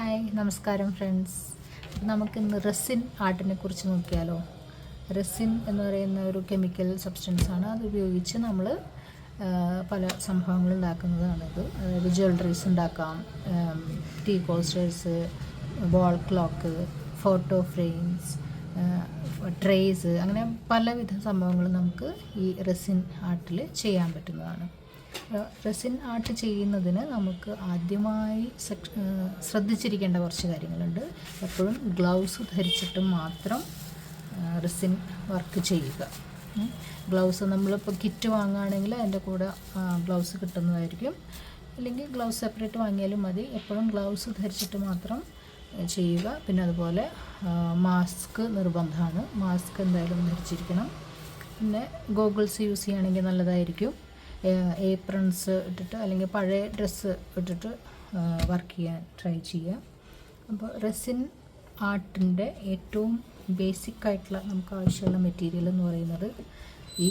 Hi നമസ്കാരം friends. നമുക്കിന്ന് resin ആർട്ടിനെ കുറിച്ച് നോക്കിയാലോ. റെസിൻ എന്ന് പറയുന്ന ഒരു കെമിക്കൽ സബ്സ്റ്റൻസാണ്. അത് ഉപയോഗിച്ച് നമ്മൾ പല സംഭവങ്ങൾ ഉണ്ടാക്കുന്നതാണിത്. അതായത് ജ്വല്ലറീസ് ഉണ്ടാക്കാം, tea coasters, wall clock, photo frames, trays, അങ്ങനെ പലവിധ സംഭവങ്ങൾ നമുക്ക് ഈ റെസിൻ ആർട്ടിൽ ചെയ്യാൻ പറ്റുന്നതാണ്. റെസിൻ ആർട്ട് ചെയ്യുന്നതിന് നമുക്ക് ആദ്യമായി ശ്രദ്ധിച്ചിരിക്കേണ്ട കുറച്ച് കാര്യങ്ങളുണ്ട്. എപ്പോഴും ഗ്ലൗസ് ധരിച്ചിട്ട് മാത്രം റെസിൻ വർക്ക് ചെയ്യുക. ഗ്ലൗസ് നമ്മളിപ്പോൾ കിറ്റ് വാങ്ങുകയാണെങ്കിൽ അതിൻ്റെ കൂടെ ഗ്ലൗസ് കിട്ടുന്നതായിരിക്കും. അല്ലെങ്കിൽ ഗ്ലൗസ് സെപ്പറേറ്റ് വാങ്ങിയാലും മതി. എപ്പോഴും ഗ്ലൗസ് ധരിച്ചിട്ട് മാത്രം ചെയ്യുക. പിന്നെ അതുപോലെ മാസ്ക് നിർബന്ധമാണ്. മാസ്ക് എന്തായാലും ധരിച്ചിരിക്കണം. പിന്നെ ഗോഗിൾസ് യൂസ് ചെയ്യുകയാണെങ്കിൽ നല്ലതായിരിക്കും. ഏപ്രൺസ് ഇട്ടിട്ട് അല്ലെങ്കിൽ പഴയ ഡ്രസ്സ് ഇട്ടിട്ട് വർക്ക് ചെയ്യാൻ ട്രൈ ചെയ്യുക. അപ്പോൾ റെസിൻ ആർട്ടിൻ്റെ ഏറ്റവും ബേസിക് ആയിട്ടുള്ള നമുക്ക് ആവശ്യമുള്ള മെറ്റീരിയൽ എന്ന് പറയുന്നത് ഈ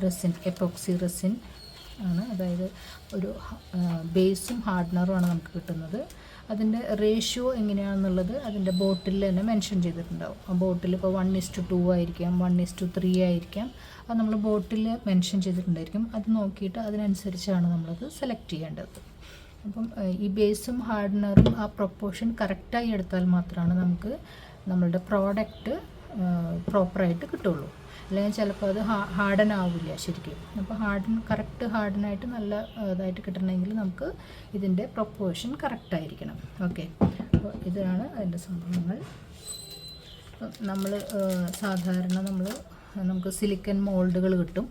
റെസിൻ, എപ്പോക്സി റെസിൻ ആണ്. അതായത് ഒരു ബേസും ഹാർഡനറുമാണ് നമുക്ക് കിട്ടുന്നത്. അതിൻ്റെ റേഷ്യോ എങ്ങനെയാണെന്നുള്ളത് അതിൻ്റെ ബോട്ടിൽ തന്നെ മെൻഷൻ ചെയ്തിട്ടുണ്ടാവും. ആ ബോട്ടിൽ ഇപ്പോൾ 1:2 ആയിരിക്കാം, 1:3 ആയിരിക്കാം. അത് നമ്മൾ ബോട്ടിൽ മെൻഷൻ ചെയ്തിട്ടുണ്ടായിരിക്കും. അത് നോക്കിയിട്ട് അതിനനുസരിച്ചാണ് നമ്മളത് സെലക്ട് ചെയ്യേണ്ടത്. അപ്പം ഈ ബേസും ഹാർഡനറും ആ പ്രൊപ്പോർഷൻ കറക്റ്റായി എടുത്താൽ മാത്രമാണ് നമുക്ക് നമ്മളുടെ പ്രോഡക്റ്റ് പ്രോപ്പറായിട്ട് കിട്ടുള്ളൂ. അല്ലെങ്കിൽ ചിലപ്പോൾ അത് ഹാർഡൻ ആവില്ല ശരിക്കും. അപ്പോൾ കറക്റ്റ് ഹാർഡനായിട്ട് നല്ല ഇതായിട്ട് കിട്ടണമെങ്കിൽ നമുക്ക് ഇതിൻ്റെ പ്രൊപ്പോർഷൻ കറക്റ്റായിരിക്കണം. ഓക്കെ, അപ്പോൾ ഇതാണ് അതിൻ്റെ സംഭവങ്ങൾ. നമ്മൾ സാധാരണ നമുക്ക് സിലിക്കൺ മോൾഡുകൾ കിട്ടും.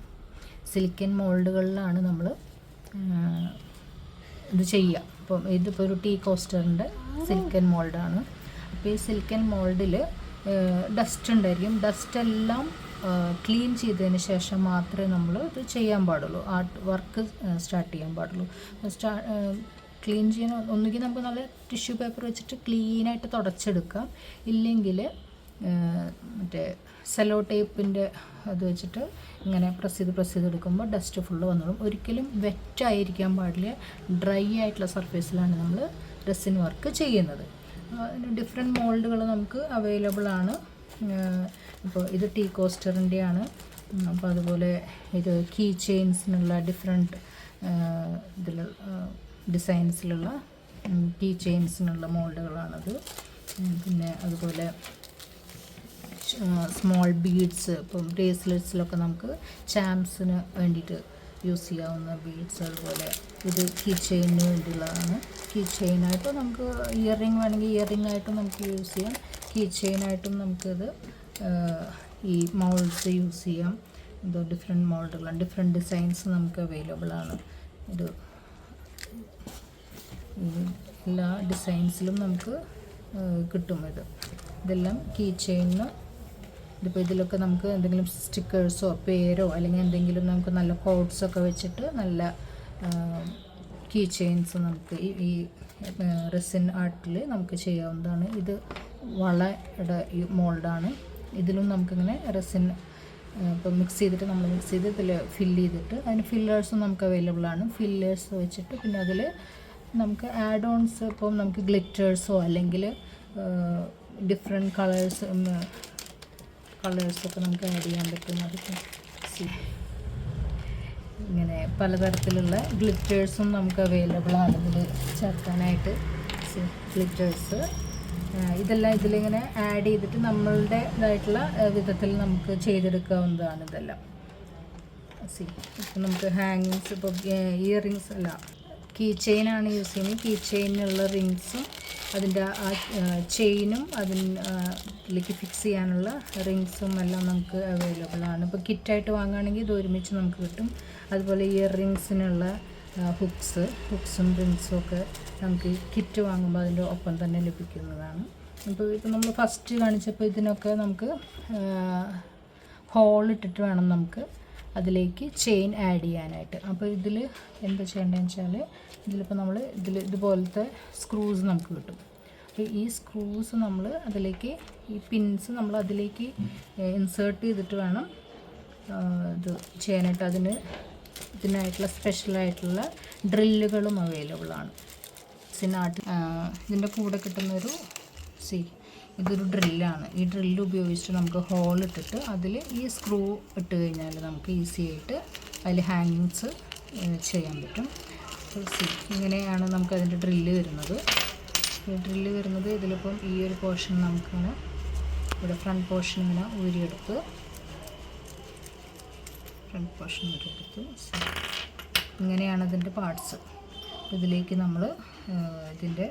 സിലിക്കൺ മോൾഡുകളിലാണ് നമ്മൾ ഇത് ചെയ്യുക. അപ്പം ഇതിപ്പോൾ ഒരു ടീ കോസ്റ്ററിൻ്റെ സിലിക്കൺ മോൾഡാണ്. അപ്പോൾ ഈ സിലിക്കൺ മോൾഡിൽ ഡസ്റ്റ് ഉണ്ടായിരിക്കും. ഡസ്റ്റെല്ലാം ക്ലീൻ ചെയ്തതിന് ശേഷം മാത്രമേ നമ്മൾ ഇത് ചെയ്യാൻ പാടുള്ളൂ, ആർട്ട് വർക്ക് സ്റ്റാർട്ട് ചെയ്യാൻ പാടുള്ളൂ. ക്ലീൻ ചെയ്യാൻ ഒന്നുകിൽ നമുക്ക് നല്ല ടിഷ്യൂ പേപ്പർ വെച്ചിട്ട് ക്ലീനായിട്ട് തുടച്ചെടുക്കാം. ഇല്ലെങ്കിൽ മറ്റേ സെലോ ടേപ്പിൻ്റെ അത് വെച്ചിട്ട് ഇങ്ങനെ പ്രസ് ചെയ്തെടുക്കുമ്പോൾ ഡസ്റ്റ് ഫുള്ള് വന്നോളും. ഒരിക്കലും വെറ്റായിരിക്കാൻ പാടില്ല. ഡ്രൈ ആയിട്ടുള്ള സർഫേസിലാണ് നമ്മൾ റെസിൻ വർക്ക് ചെയ്യുന്നത്. ഡിഫറെൻറ്റ് മോൾഡുകൾ നമുക്ക് അവൈലബിൾ ആണ്. ഇപ്പോൾ ഇത് ടീ കോസ്റ്ററിൻ്റെയാണ്. അപ്പോൾ അതുപോലെ ഇത് കീ ചെയിൻസിനുള്ള ഡിഫറെൻറ്റ് ഡിസൈൻസിലുള്ള കീ ചെയിൻസിനുള്ള മോൾഡുകളാണത്. പിന്നെ അതുപോലെ സ്മോൾ ബീഡ്സ്, ഇപ്പം ബ്രേസ്ലെറ്റ്സിലൊക്കെ നമുക്ക് ചാംസിന് വേണ്ടിയിട്ട് യൂസ് ചെയ്യാവുന്ന ബീഡ്സ്. അതുപോലെ ഇത് കീ ചെയിനിന് വേണ്ടിയുള്ളതാണ്. കീ ചെയിനായിട്ടും നമുക്ക് ഇയറിംഗ് വേണമെങ്കിൽ ഇയറിംഗ് ആയിട്ടും നമുക്ക് യൂസ് ചെയ്യാം. കീ ചെയിനായിട്ടും നമുക്കിത് ഈ മോൾഡ്സ് യൂസ് ചെയ്യാം. ഇത് ഡിഫറെൻറ്റ് മോൾഡുകളാണ്, ഡിഫറെൻറ്റ് ഡിസൈൻസ് നമുക്ക് അവൈലബിൾ ആണ്. ഇത് എല്ലാ ഡിസൈൻസിലും നമുക്ക് കിട്ടും. ഇതെല്ലാം കീ ചെയിനിന്. ഇതിപ്പോൾ ഇതിലൊക്കെ നമുക്ക് എന്തെങ്കിലും സ്റ്റിക്കേഴ്സോ പേരോ അല്ലെങ്കിൽ എന്തെങ്കിലും നമുക്ക് നല്ല കോഡ്സൊക്കെ വെച്ചിട്ട് നല്ല കീ ചെയിൻസ് നമുക്ക് ഈ റെസിൻ ആർട്ടിൽ നമുക്ക് ചെയ്യാവുന്നതാണ്. ഇത് വളയുടെ ഈ മോൾഡാണ്. ഇതിലും നമുക്കിങ്ങനെ റെസിൻ ഇപ്പോൾ മിക്സ് ചെയ്ത് ഇതിൽ ഫില്ല് ചെയ്തിട്ട് അതിന് ഫില്ലേഴ്സും നമുക്ക് അവൈലബിൾ ആണ്. ഫില്ലേഴ്സ് വെച്ചിട്ട് പിന്നെ അതിൽ നമുക്ക് ആഡ് ഓൺസ്, ഇപ്പം നമുക്ക് ഗ്ലിറ്റേഴ്സോ അല്ലെങ്കിൽ ഡിഫറെൻറ്റ് കളേഴ്സൊക്കെ നമുക്ക് ആഡ് ചെയ്യാൻ പറ്റും. അതൊക്കെ ഇങ്ങനെ പലതരത്തിലുള്ള ഗ്ലിറ്റേഴ്സും നമുക്ക് അവൈലബിൾ ആണ് ഇതിൽ ചേർക്കാനായിട്ട്. ഗ്ലിറ്റേഴ്സ് ഇതെല്ലാം ഇതിലിങ്ങനെ ആഡ് ചെയ്തിട്ട് നമ്മളുടെ ഇതായിട്ടുള്ള വിധത്തിൽ നമുക്ക് ചെയ്തെടുക്കാവുന്നതാണ് ഇതെല്ലാം. ഇപ്പം നമുക്ക് ഹാങ്ങിങ്സ്, ഇപ്പോൾ ഇയറിങ്സ് അല്ല, കീ ചെയിനാണ് യൂസ് ചെയ്യുന്നത്. കീ ചെയിനുള്ള റിങ്സും അതിൻ്റെ ആ ചെയിനും അതിലേക്ക് ഫിക്സ് ചെയ്യാനുള്ള റിങ്സും എല്ലാം നമുക്ക് അവൈലബിൾ ആണ്. ഇപ്പോൾ കിറ്റായിട്ട് വാങ്ങുകയാണെങ്കിൽ ഇത് ഒരുമിച്ച് നമുക്ക് കിട്ടും. അതുപോലെ ഇയർ റിങ്സിനുള്ള ഹുക്സും റിങ്സും ഒക്കെ നമുക്ക് കിറ്റ് വാങ്ങുമ്പോൾ അതിൻ്റെ ഒപ്പം തന്നെ ലഭിക്കുന്നതാണ്. ഇപ്പോൾ നമ്മൾ ഫസ്റ്റ് കാണിച്ചപ്പോൾ ഇതിനൊക്കെ നമുക്ക് ഹോളിട്ടിട്ട് വേണം നമുക്ക് അതിലേക്ക് ചെയിൻ ആഡ് ചെയ്യാനായിട്ട്. അപ്പോൾ ഇതിൽ എന്താ ചെയ്യേണ്ടതെന്ന് വെച്ചാൽ ഇതിലിപ്പോൾ ഇതുപോലത്തെ സ്ക്രൂസ് നമുക്ക് കിട്ടും. അപ്പോൾ ഈ സ്ക്രൂസ് നമ്മൾ അതിലേക്ക്, ഈ പിൻസ് നമ്മൾ അതിലേക്ക് ഇൻസേർട്ട് ചെയ്തിട്ട് വേണം ഇത് ചെയ്യാനായിട്ട്. ഇതിനായിട്ടുള്ള സ്പെഷ്യലായിട്ടുള്ള ഡ്രില്ലുകളും അവൈലബിൾ ആണ്. Resin art. ഇതിൻ്റെ കൂടെ കിട്ടുന്നൊരു ഇതൊരു ഡ്രില്ലാണ്. ഈ ഡ്രില്ല് ഉപയോഗിച്ചിട്ട് നമുക്ക് ഹോൾ ഇട്ടിട്ട് അതിൽ ഈ സ്ക്രൂ ഇട്ട് കഴിഞ്ഞാൽ നമുക്ക് ഈസി ആയിട്ട് അതിൽ ഹാങ്ങിങ്സ് ചെയ്യാൻ പറ്റും. ഇങ്ങനെയാണ് നമുക്കതിൻ്റെ ഡ്രില്ല് വരുന്നത്. ഡ്രില്ല് വരുന്നത് ഇതിലിപ്പം ഈ ഒരു പോർഷൻ നമുക്കിങ്ങനെ ഇവിടെ ഫ്രണ്ട് പോർഷൻ ഇങ്ങനെ ഊരിയെടുത്ത് ഇങ്ങനെയാണ് അതിൻ്റെ പാർട്സ്. ഇതിലേക്ക് നമ്മൾ ഇതിൻ്റെ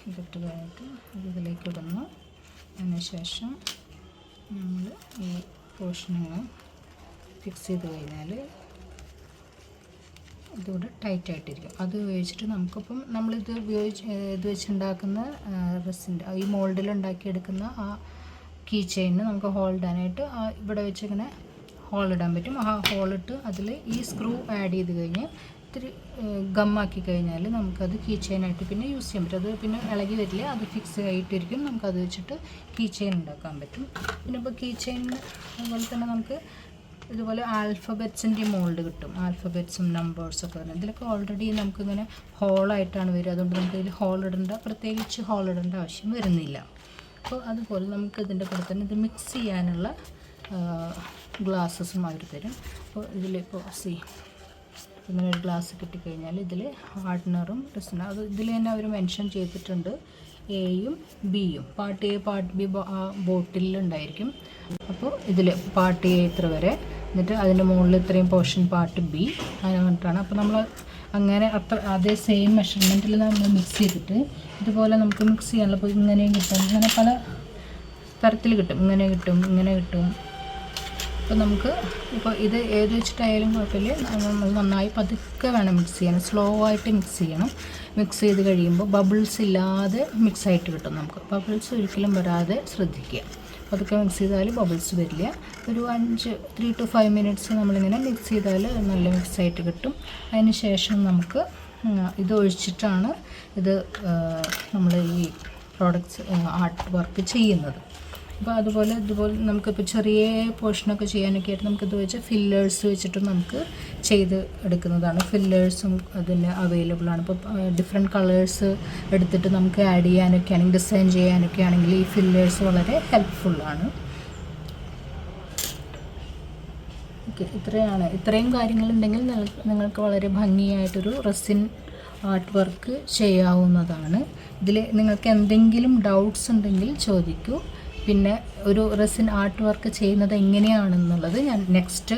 ഇതിട്ട് കഴിഞ്ഞിട്ട് ഇതിലേക്ക് ഇടുന്നു. അതിനുശേഷം നമ്മൾ ഈ പോർഷനിങ്ങനെ ഫിക്സ് ചെയ്ത് കഴിഞ്ഞാൽ ഇതുകൂടെ ടൈറ്റായിട്ടിരിക്കും. അത് ഉപയോഗിച്ചിട്ട് നമുക്കിപ്പം നമ്മളിത് ഇത് വെച്ചുണ്ടാക്കുന്ന റെസിൻ്റെ ഈ മോൾഡിൽ ഉണ്ടാക്കിയെടുക്കുന്ന ആ കീ ചെയിന് നമുക്ക് ഹോൾ ഇടാനായിട്ട് ഇവിടെ വെച്ച് ഇങ്ങനെ ഹോൾ ഇടാൻ പറ്റും. ആ ഹോളിട്ട് അതിൽ ഈ സ്ക്രൂ ആഡ് ചെയ്ത് കഴിഞ്ഞ് ഇത്തിരി ഗമ്മാക്കി കഴിഞ്ഞാൽ നമുക്കത് കീ ചെയിനായിട്ട് പിന്നെ യൂസ് ചെയ്യാൻ പറ്റും. അത് പിന്നെ ഇളകി വരില്ല, അത് ഫിക്സ് ആയിട്ടിരിക്കും. നമുക്കത് വെച്ചിട്ട് കീ ചെയിൻ ഉണ്ടാക്കാൻ പറ്റും. പിന്നെ ഇപ്പോൾ കീ ചെയിൻ അതുപോലെ തന്നെ നമുക്ക് ഇതുപോലെ ആൽഫബറ്റ്സിൻ്റെ മോൾഡ് കിട്ടും. ആൽഫബറ്റ്സും നമ്പേഴ്സൊക്കെ വരുന്നത് ഇതിലൊക്കെ ഓൾറെഡി നമുക്കിങ്ങനെ ഹോളായിട്ടാണ് വരിക. അതുകൊണ്ട് നമുക്ക് ഇതിൽ പ്രത്യേകിച്ച് ഹോൾ ഇടേണ്ട ആവശ്യം വരുന്നില്ല. അപ്പോൾ അതുപോലെ നമുക്ക് ഇതിൻ്റെ കൂടെ തന്നെ ഇത് മിക്സ് ചെയ്യാനുള്ള ഗ്ലാസ്സസും അവർ തരും. അപ്പോൾ ഇതിലിപ്പോൾ ഇങ്ങനെ ഒരു ഗ്ലാസ് കിട്ടിക്കഴിഞ്ഞാൽ ഇതിൽ ഹാർഡ്നറും റെസിനും അത് ഇതിൽ തന്നെ അവർ മെൻഷൻ ചെയ്തിട്ടുണ്ട്. എയും ബിയും പാർട്ട് എ പാർട്ട് ബി ബോട്ടിലുണ്ടായിരിക്കും. അപ്പോൾ ഇതിൽ പാർട്ട് എ ഇത്ര വരെ, എന്നിട്ട് അതിൻ്റെ മുകളിൽ ഇത്രയും പോർഷൻ പാർട്ട് ബി അങ്ങനെ പറഞ്ഞിട്ടാണ്. അപ്പോൾ നമ്മൾ അങ്ങനെ അതേ സെയിം മെഷർമെൻറ്റിൽ നമ്മൾ മിക്സ് ചെയ്തിട്ട് ഇതുപോലെ നമുക്ക് മിക്സ് ചെയ്യാനുള്ള. അപ്പോൾ ഇങ്ങനെയും കിട്ടും, ഇങ്ങനെ പല തരത്തിൽ കിട്ടും. ഇങ്ങനെ കിട്ടും. അപ്പോൾ നമുക്ക് ഇപ്പോൾ ഇത് ഏത് വെച്ചിട്ടായാലും കുഴപ്പമില്ല. നമ്മൾ നന്നായി പതുക്കെ വേണം മിക്സ് ചെയ്യാൻ, സ്ലോ ആയിട്ട് മിക്സ് ചെയ്യണം. മിക്സ് ചെയ്ത് കഴിയുമ്പോൾ ബബിൾസ് ഇല്ലാതെ മിക്സായിട്ട് കിട്ടും. നമുക്ക് ബബിൾസ് ഒരിക്കലും വരാതെ ശ്രദ്ധിക്കുക. പതുക്കെ മിക്സ് ചെയ്താൽ ബബിൾസ് വരില്ല. ഒരു 3 to 5 minutes നമ്മളിങ്ങനെ മിക്സ് ചെയ്താൽ നല്ല മിക്സായിട്ട് കിട്ടും. അതിന് ശേഷം നമുക്ക് ഇത് ഒഴിച്ചിട്ടാണ് നമ്മൾ ഈ പ്രോഡക്റ്റ്സ് ആർട്ട് വർക്ക് ചെയ്യുന്നത്. അപ്പോൾ ഇതുപോലെ നമുക്കിപ്പോൾ ചെറിയ പോർഷനൊക്കെ ചെയ്യാനൊക്കെ ആയിട്ട് നമുക്കിത് വെച്ച് ഫില്ലേഴ്സ് വെച്ചിട്ടും നമുക്ക് ചെയ്ത് എടുക്കുന്നതാണ്. ഫില്ലേഴ്സും അതിന് അവൈലബിൾ ആണ്. ഇപ്പോൾ ഡിഫറെൻറ്റ് കളേഴ്സ് എടുത്തിട്ട് നമുക്ക് ആഡ് ചെയ്യാനൊക്കെ ആണെങ്കിൽ ഡിസൈൻ ചെയ്യാനൊക്കെ ആണെങ്കിൽ ഈ ഫില്ലേഴ്സ് വളരെ ഹെൽപ്ഫുള്ളാണ്. ഓക്കെ, ഇത്രയും കാര്യങ്ങളുണ്ടെങ്കിൽ നിങ്ങൾക്ക് വളരെ ഭംഗിയായിട്ടൊരു റെസിൻ ആർട്ട് വർക്ക് ചെയ്യാവുന്നതാണ്. ഇതിൽ നിങ്ങൾക്ക് എന്തെങ്കിലും ഡൗട്ട്സ് ഉണ്ടെങ്കിൽ ചോദിക്കൂ. പിന്നെ ഒരു റെസിൻ ആർട്ട് വർക്ക് ചെയ്യുന്നത് എങ്ങനെയാണെന്നുള്ളത് ഞാൻ നെക്സ്റ്റ്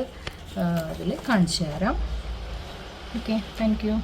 ഇതിൽ കാണിച്ചു തരാം. Okay, thank you.